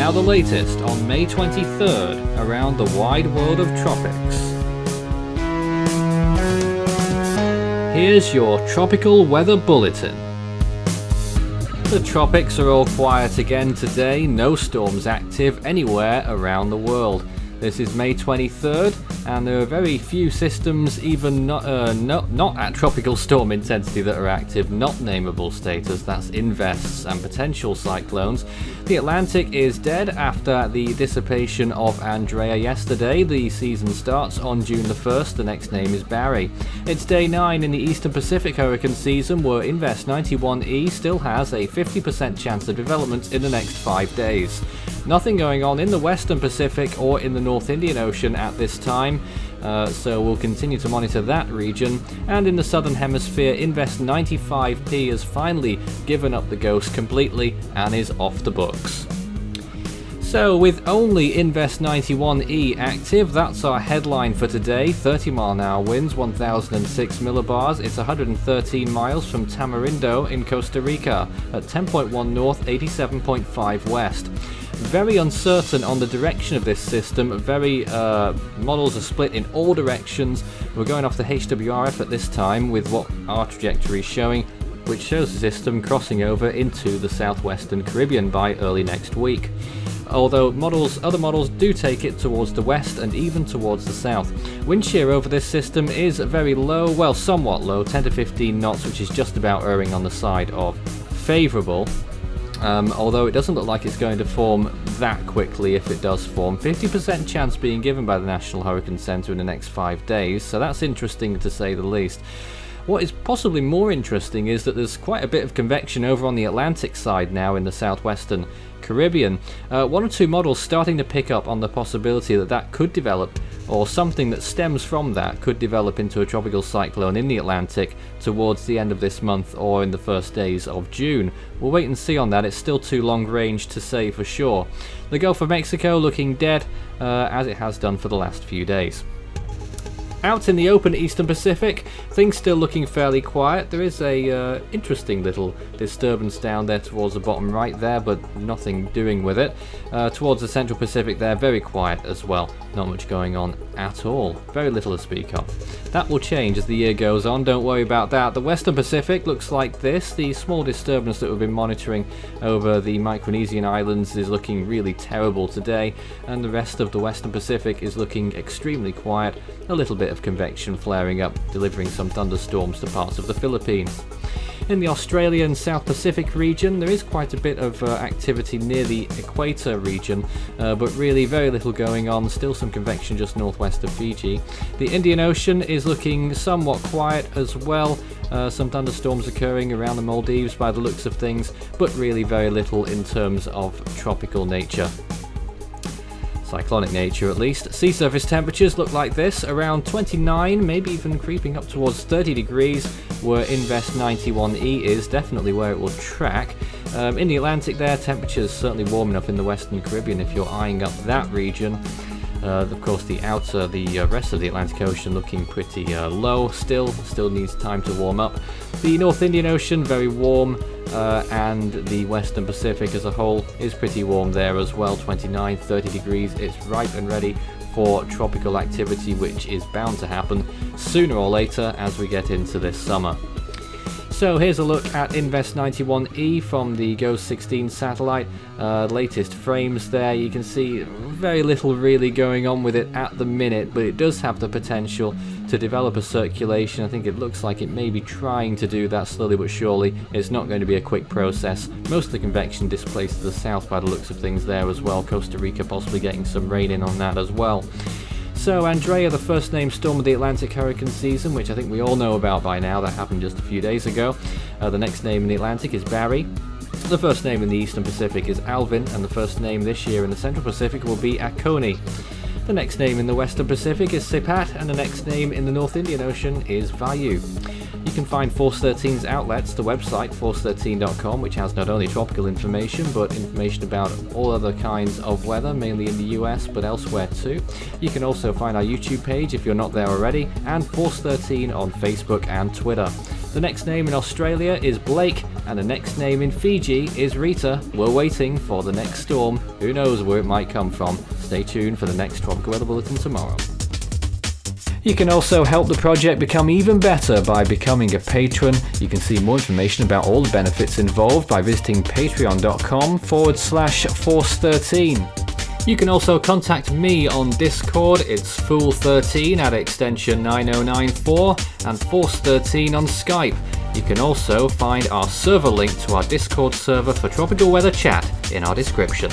Now the latest on May 23rd around the wide world of tropics. Here's your tropical weather bulletin. The tropics are all quiet again today, no storms active anywhere around the world. This is May 23rd, and there are very few systems even not at tropical storm intensity that are active, not nameable status, that's invests and potential cyclones. The Atlantic is dead after the dissipation of Andrea yesterday. The season starts on June the 1st, the next name is Barry. It's day 9 in the Eastern Pacific hurricane season, where Invest 91E still has a 50% chance of development in the next 5 days. Nothing going on in the Western Pacific or in the North Indian Ocean at this time, so we'll continue to monitor that region. And in the Southern Hemisphere, Invest 95P has finally given up the ghost completely and is off the books. So with only Invest 91E active, that's our headline for today. 30 mile an hour winds, 1006 millibars. It's 113 miles from Tamarindo in Costa Rica at 10.1 north, 87.5 west. Very uncertain on the direction of this system. Models are split in all directions. We're going off the HWRF at this time with what our trajectory is showing, which shows the system crossing over into the southwestern Caribbean by early next week. Although other models do take it towards the west and even towards the south. Wind shear over this system is very low, well, somewhat low, 10 to 15 knots, which is just about erring on the side of favourable. Although it doesn't look like it's going to form that quickly if it does form. 50% chance being given by the National Hurricane Centre in the next 5 days, so that's interesting to say the least. What is possibly more interesting is that there's quite a bit of convection over on the Atlantic side now in the southwestern Caribbean. One or two models starting to pick up on the possibility that could develop, or something that stems from that could develop into a tropical cyclone in the Atlantic towards the end of this month or in the first days of June. We'll wait and see on that. It's still too long range to say for sure. The Gulf of Mexico looking dead, as it has done for the last few days. Out in the open Eastern Pacific, things still looking fairly quiet. There is a interesting little disturbance down there towards the bottom right there, but nothing doing with it. Towards the Central Pacific there, very quiet as well. Not much going on at all. Very little to speak of. That will change as the year goes on, don't worry about that. The Western Pacific looks like this. The small disturbance that we've been monitoring over the Micronesian islands is looking really terrible today, and the rest of the Western Pacific is looking extremely quiet. A little bit of convection flaring up, delivering some thunderstorms to parts of the Philippines. In the Australian South Pacific region, there is quite a bit of activity near the equator region, but really very little going on. Still some convection just northwest of Fiji. The Indian Ocean is looking somewhat quiet as well. Some thunderstorms occurring around the Maldives by the looks of things, but really very little in terms of tropical nature. Cyclonic nature at least. Sea surface temperatures look like this, around 29, maybe even creeping up towards 30 degrees, where Invest 91E is definitely where it will track. In the Atlantic there, temperatures certainly warm enough in the Western Caribbean if you're eyeing up that region. Of course, the rest of the Atlantic Ocean looking pretty low still needs time to warm up. The North Indian Ocean, very warm, and the Western Pacific as a whole is pretty warm there as well, 29, 30 degrees. It's ripe and ready for tropical activity, which is bound to happen sooner or later as we get into this summer. So here's a look at Invest 91E from the GOES 16 satellite. Latest frames there. You can see very little really going on with it at the minute, but it does have the potential to develop a circulation. I think it looks like it may be trying to do that slowly but surely. It's not going to be a quick process. Most of the convection displaced to the south by the looks of things there as well. Costa Rica possibly getting some rain in on that as well. So Andrea, the first named storm of the Atlantic hurricane season, which I think we all know about by now, that happened just a few days ago. The next name in the Atlantic is Barry. The first name in the Eastern Pacific is Alvin, and the first name this year in the Central Pacific will be Akoni. The next name in the Western Pacific is Sepat, and the next name in the North Indian Ocean is Vayu. You can find Force 13's outlets, the website force13.com, which has not only tropical information, but information about all other kinds of weather, mainly in the US, but elsewhere too. You can also find our YouTube page if you're not there already, and Force 13 on Facebook and Twitter. The next name in Australia is Blake, and the next name in Fiji is Rita. We're waiting for the next storm. Who knows where it might come from? Stay tuned for the next Tropical Weather Bulletin tomorrow. You can also help the project become even better by becoming a patron. You can see more information about all the benefits involved by visiting patreon.com/Force13. You can also contact me on Discord. It's Fool13 at extension 9094 and Force13 on Skype. You can also find our server link to our Discord server for tropical weather chat in our description.